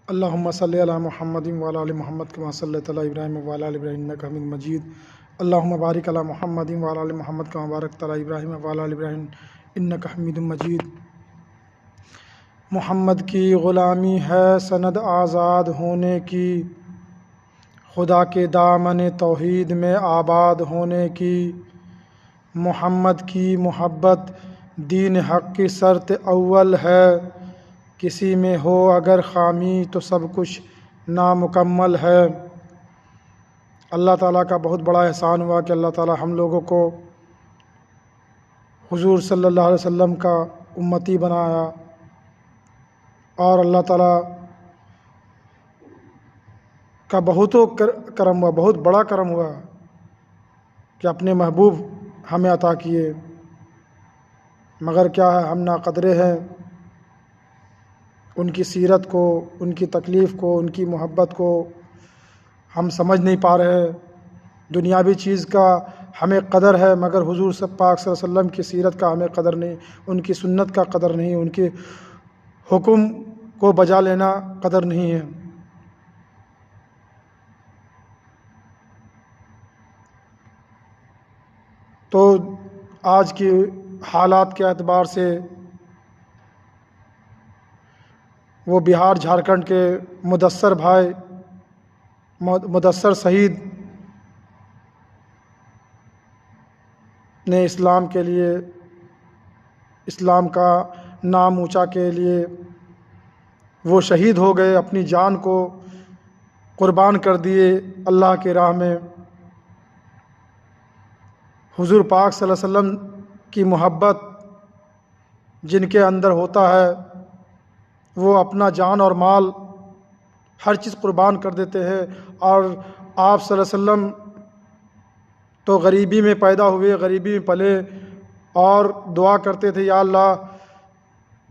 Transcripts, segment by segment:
اللہم صلی علی محمد وعلی آل محمد کما صلیت علی ابراہیم وعلی آل ابراہیم انک حمید مجید۔ اللہم بارک علی محمد وعلی آل محمد کما بارکت علی ابراہیم وعلی آل ابراہیم انک حمید مجید۔ محمد کی غلامی ہے سند آزاد ہونے کی، خدا کے دامن توحید میں آباد ہونے کی۔ محمد کی محبت دین حق کی شرط اول ہے، کسی میں ہو اگر خامی تو سب کچھ نامکمل ہے۔ اللہ تعالیٰ کا بہت بڑا احسان ہوا کہ اللہ تعالیٰ ہم لوگوں کو حضور صلی اللہ علیہ وسلم کا امتی بنایا، اور اللہ تعالیٰ کا بہت کرم ہوا، بہت بڑا کرم ہوا کہ اپنے محبوب ہمیں عطا کیے۔ مگر کیا ہے، ہم ناقدرے ہیں، ان کی سیرت کو، ان کی تکلیف کو، ان کی محبت کو ہم سمجھ نہیں پا رہے۔ دنیاوی چیز کا ہمیں قدر ہے، مگر حضور پاک صلی اللہ علیہ وسلم کی سیرت کا ہمیں قدر نہیں، ان کی سنت کا قدر نہیں، ان کے حکم کو بجا لینا قدر نہیں ہے۔ تو آج کی حالات کے اعتبار سے وہ بہار جھارکھنڈ کے مدثر بھائی، مدثر شہید نے اسلام کے لیے، اسلام کا نام اونچا کے لیے وہ شہید ہو گئے، اپنی جان کو قربان کر دیے اللہ کی راہ میں۔ حضور پاک صلی اللہ علیہ وسلم کی محبت جن کے اندر ہوتا ہے، وہ اپنا جان اور مال ہر چیز قربان کر دیتے ہیں۔ اور آپ صلی اللہ علیہ وسلم تو غریبی میں پیدا ہوئے، غریبی میں پلے، اور دعا کرتے تھے، یا اللہ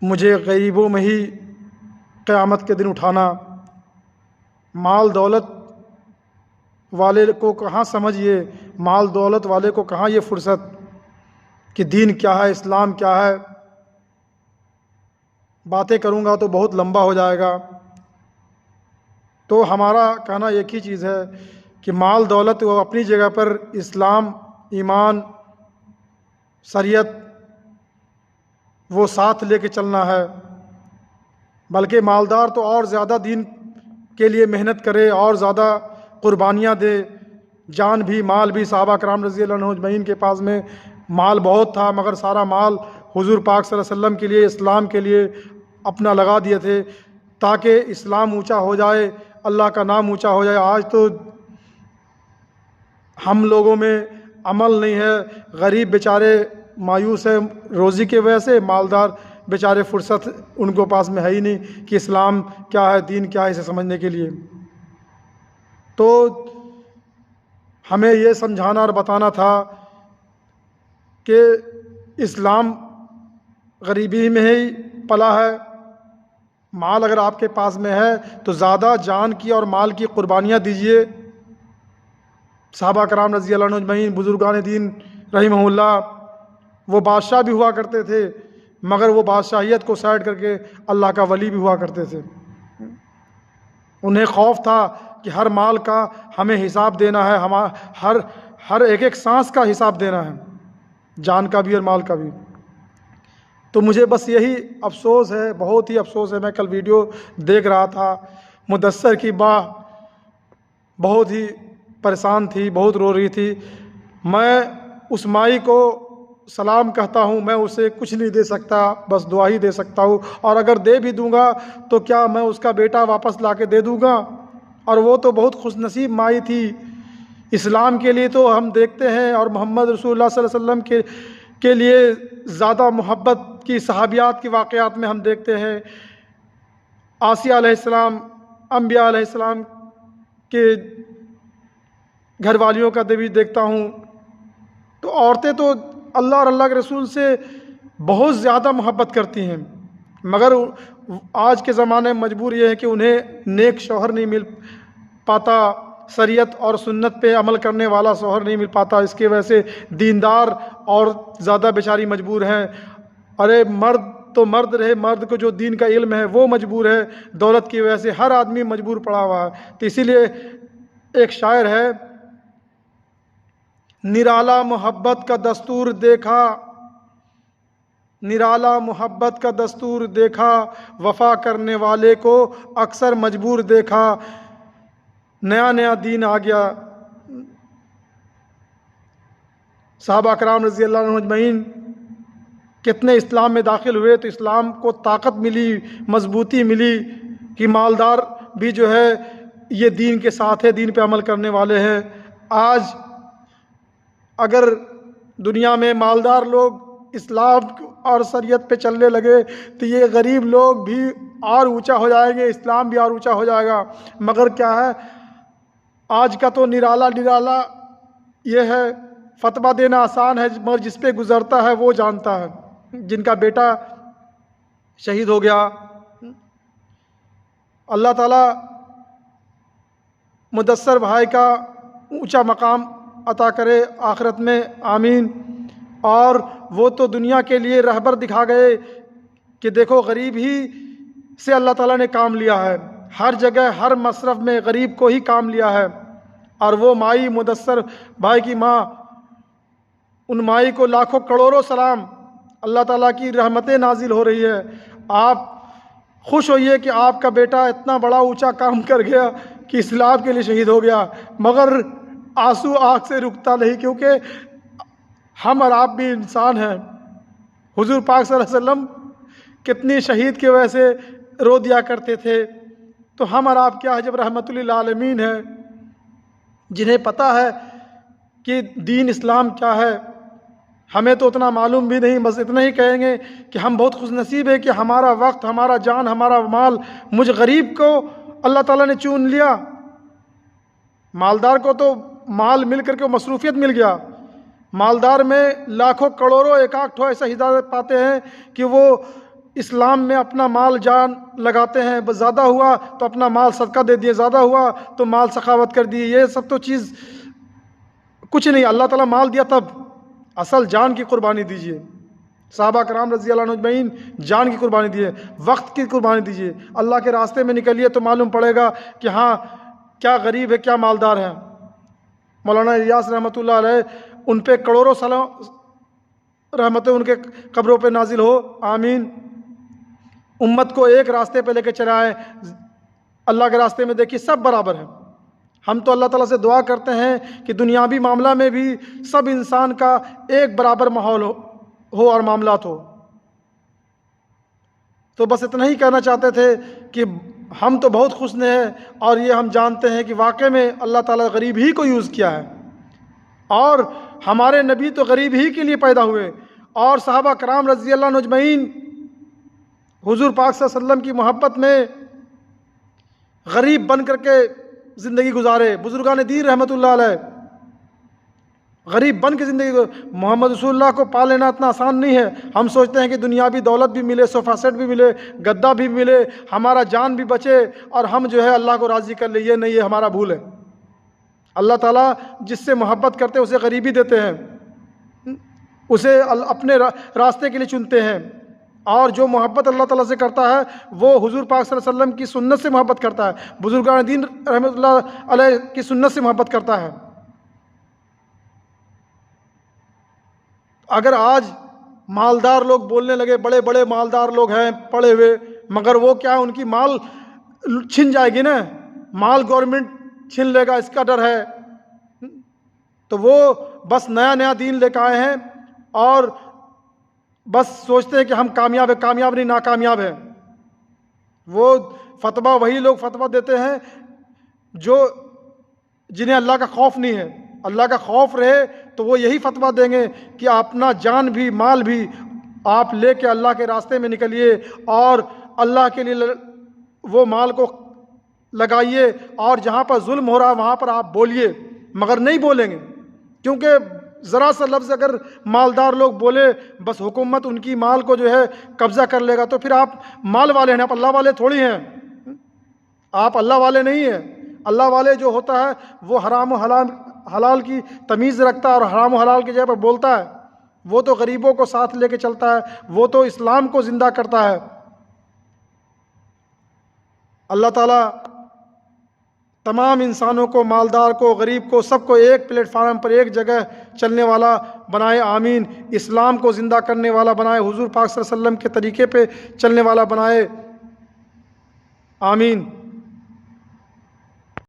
مجھے غریبوں میں ہی قیامت کے دن اٹھانا۔ مال دولت والے کو کہاں سمجھیے، مال دولت والے کو کہاں یہ فرصت کہ دین کیا ہے، اسلام کیا ہے۔ باتیں کروں گا تو بہت لمبا ہو جائے گا، تو ہمارا کہنا ایک ہی چیز ہے کہ مال دولت وہ اپنی جگہ پر، اسلام، ایمان، شریعت وہ ساتھ لے کے چلنا ہے۔ بلکہ مالدار تو اور زیادہ دین کے لیے محنت کرے، اور زیادہ قربانیاں دے، جان بھی مال بھی۔ صحابہ کرام رضی اللہ عنہم اجمعین کے پاس میں مال بہت تھا، مگر سارا مال حضور پاک صلی اللہ علیہ وسلم کے لیے، اسلام کے لیے اپنا لگا دیے تھے، تاکہ اسلام اونچا ہو جائے، اللہ کا نام اونچا ہو جائے۔ آج تو ہم لوگوں میں عمل نہیں ہے، غریب بیچارے مایوس ہیں روزی کی وجہ سے، مالدار بیچارے فرصت ان کو پاس میں ہے ہی نہیں کہ اسلام کیا ہے، دین کیا ہے، اسے سمجھنے کے لیے۔ تو ہمیں یہ سمجھانا اور بتانا تھا کہ اسلام غریبی میں ہی پلا ہے۔ مال اگر آپ کے پاس میں ہے تو زیادہ جان کی اور مال کی قربانیاں دیجیے۔ صحابہ کرام رضی اللہ عنہم اجمعین، بزرگان دین رحمہ اللہ، وہ بادشاہ بھی ہوا کرتے تھے، مگر وہ بادشاہیت کو سائڈ کر کے اللہ کا ولی بھی ہوا کرتے تھے۔ انہیں خوف تھا کہ ہر مال کا ہمیں حساب دینا ہے، ہر ایک سانس کا حساب دینا ہے، جان کا بھی اور مال کا بھی۔ تو مجھے بس یہی افسوس ہے، بہت ہی افسوس ہے۔ میں کل ویڈیو دیکھ رہا تھا، مدثر کی ماں بہت ہی پریشان تھی، بہت رو رہی تھی۔ میں اس مائی کو سلام کہتا ہوں، میں اسے کچھ نہیں دے سکتا، بس دعا ہی دے سکتا ہوں، اور اگر دے بھی دوں گا تو کیا میں اس کا بیٹا واپس لا کے دے دوں گا؟ اور وہ تو بہت خوش نصیب مائی تھی۔ اسلام کے لیے تو ہم دیکھتے ہیں، اور محمد رسول اللہ صلی اللہ علیہ وسلم کے لیے زیادہ محبت کی صحابیات کے واقعات میں ہم دیکھتے ہیں۔ آسیہ علیہ السلام، انبیاء علیہ السلام کے گھر والیوں کا بھی دیکھتا ہوں، تو عورتیں تو اللہ اور اللہ کے رسول سے بہت زیادہ محبت کرتی ہیں، مگر آج کے زمانے میں مجبور یہ ہے کہ انہیں نیک شوہر نہیں مل پاتا، شریعت اور سنت پہ عمل کرنے والا شوہر نہیں مل پاتا۔ اس کی وجہ سے دیندار اور زیادہ بیچاری مجبور ہیں۔ ارے مرد تو مرد رہے، مرد کو جو دین کا علم ہے وہ مجبور ہے، دولت کی وجہ سے ہر آدمی مجبور پڑا ہوا ہے۔ تو اسی لیے ایک شاعر ہے، نرالا محبت کا دستور دیکھا، نرالا محبت کا دستور دیکھا، وفا کرنے والے کو اکثر مجبور دیکھا، نیا نیا دین آ گیا۔ صحابہ کرام رضی اللہ عنہم اجمعین کتنے اسلام میں داخل ہوئے تو اسلام کو طاقت ملی، مضبوطی ملی کہ مالدار بھی جو ہے یہ دین کے ساتھ ہے، دین پہ عمل کرنے والے ہیں۔ آج اگر دنیا میں مالدار لوگ اسلام اور شریعت پہ چلنے لگے تو یہ غریب لوگ بھی اور اونچا ہو جائیں گے، اسلام بھی اور اونچا ہو جائے گا۔ مگر کیا ہے، آج کا تو نرالا یہ ہے، فتویٰ دینا آسان ہے مگر جس پہ گزرتا ہے وہ جانتا ہے۔ جن کا بیٹا شہید ہو گیا، اللہ تعالیٰ مدثر بھائی کا اونچا مقام عطا کرے آخرت میں، آمین۔ اور وہ تو دنیا کے لیے رہبر دکھا گئے کہ دیکھو غریب ہی سے اللہ تعالیٰ نے کام لیا ہے، ہر جگہ ہر مصرف میں غریب کو ہی کام لیا ہے۔ اور وہ مائی مدثر بھائی کی ماں، ان مائی کو لاکھوں کروڑوں سلام، اللہ تعالیٰ کی رحمتیں نازل ہو رہی ہے۔ آپ خوش ہوئیے کہ آپ کا بیٹا اتنا بڑا اونچا کام کر گیا کہ اسلام کے لیے شہید ہو گیا، مگر آنسو آنکھ سے رکتا نہیں، کیونکہ ہم اور آپ بھی انسان ہیں۔ حضور پاک صلی اللہ علیہ وسلم کتنی شہید کی وجہ سے رو دیا کرتے تھے، تو ہم اور آپ کیا ہے جب رحمت للعالمین ہے، جنہیں پتہ ہے کہ دین اسلام کیا ہے۔ ہمیں تو اتنا معلوم بھی نہیں، بس اتنا ہی کہیں گے کہ ہم بہت خوش نصیب ہے کہ ہمارا وقت، ہمارا جان، ہمارا مال مجھ غریب کو اللہ تعالیٰ نے چن لیا۔ مالدار کو تو مال مل کر کے مصروفیت مل گیا، مالدار میں لاکھوں کروڑوں ایک آٹھ ایسا ہدایت پاتے ہیں کہ وہ اسلام میں اپنا مال جان لگاتے ہیں، بس زیادہ ہوا تو اپنا مال صدقہ دے دیے، زیادہ ہوا تو مال سخاوت کر دیے۔ یہ سب تو چیز کچھ نہیں، اللہ تعالیٰ مال دیا تب اصل جان کی قربانی دیجیے۔ صحابہ کرام رضی اللہ عنہم اجمعین جان کی قربانی دیے، وقت کی قربانی دیجیے، اللہ کے راستے میں نکلیے تو معلوم پڑے گا کہ ہاں کیا غریب ہے کیا مالدار ہے۔ مولانا الیاس رحمۃ اللہ علیہ، ان پہ کروڑوں سلام رحمتیں ان کے قبروں پہ نازل ہو، آمین۔ امت کو ایک راستے پہ لے کے چلائے، اللہ کے راستے میں دیکھیے سب برابر ہیں۔ ہم تو اللہ تعالیٰ سے دعا کرتے ہیں کہ دنیاوی معاملہ میں بھی سب انسان کا ایک برابر ماحول ہو اور معاملات ہو۔ تو بس اتنا ہی کہنا چاہتے تھے کہ ہم تو بہت خوش ہیں، اور یہ ہم جانتے ہیں کہ واقع میں اللہ تعالیٰ غریب ہی کو یوز کیا ہے، اور ہمارے نبی تو غریب ہی کے لیے پیدا ہوئے، اور صحابہ کرام رضی اللہ عنہم اجمعین حضور پاک صلی اللہ علیہ وسلم کی محبت میں غریب بن کر کے زندگی گزارے۔ بزرگان دین رحمۃ اللہ علیہ غریب بن کے زندگی محمد رسول اللہ کو پا لینا اتنا آسان نہیں ہے۔ ہم سوچتے ہیں کہ دنیاوی دولت بھی ملے، صوفہ سیٹ بھی ملے، گدا بھی ملے، ہمارا جان بھی بچے اور ہم جو ہے اللہ کو راضی کر لیں، یہ نہیں، یہ ہمارا بھول ہے۔ اللہ تعالیٰ جس سے محبت کرتے ہیں اسے غریبی دیتے ہیں، اسے اپنے راستے کے لیے چنتے ہیں، اور جو محبت اللہ تعالیٰ سے کرتا ہے وہ حضور پاک صلی اللہ علیہ وسلم کی سنت سے محبت کرتا ہے، بزرگان دین رحمۃ اللہ علیہ کی سنت سے محبت کرتا ہے۔ اگر آج مالدار لوگ بولنے لگے، بڑے بڑے مالدار لوگ ہیں پڑے ہوئے، مگر وہ کیا ان کی مال چھن جائے گی نا، مال گورنمنٹ چھن لے گا اس کا ڈر ہے، تو وہ بس نیا نیا دین لے کے آئے ہیں اور بس سوچتے ہیں کہ ہم کامیاب ہیں، کامیاب نہیں ناکامیاب ہیں۔ وہ فتویٰ وہی لوگ فتویٰ دیتے ہیں جو جنہیں اللہ کا خوف نہیں ہے۔ اللہ کا خوف رہے تو وہ یہی فتویٰ دیں گے کہ اپنا جان بھی مال بھی آپ لے کے اللہ کے راستے میں نکلیے اور اللہ کے لیے وہ مال کو لگائیے، اور جہاں پر ظلم ہو رہا ہے وہاں پر آپ بولیے، مگر نہیں بولیں گے، کیونکہ ذرا سا لفظ اگر مالدار لوگ بولے بس حکومت ان کی مال کو جو ہے قبضہ کر لے گا، تو پھر آپ مال والے ہیں، آپ اللہ والے تھوڑی ہیں، آپ اللہ والے نہیں ہیں۔ اللہ والے جو ہوتا ہے وہ حرام و حلال کی تمیز رکھتا ہے اور حرام و حلال کی جگہ پر بولتا ہے، وہ تو غریبوں کو ساتھ لے کے چلتا ہے، وہ تو اسلام کو زندہ کرتا ہے۔ اللہ تعالیٰ تمام انسانوں کو، مالدار کو، غریب کو، سب کو ایک پلیٹ فارم پر ایک جگہ چلنے والا بنائے، آمین۔ اسلام کو زندہ کرنے والا بنائے، حضور پاک صلی اللہ علیہ وسلم کے طریقے پہ چلنے والا بنائے، آمین۔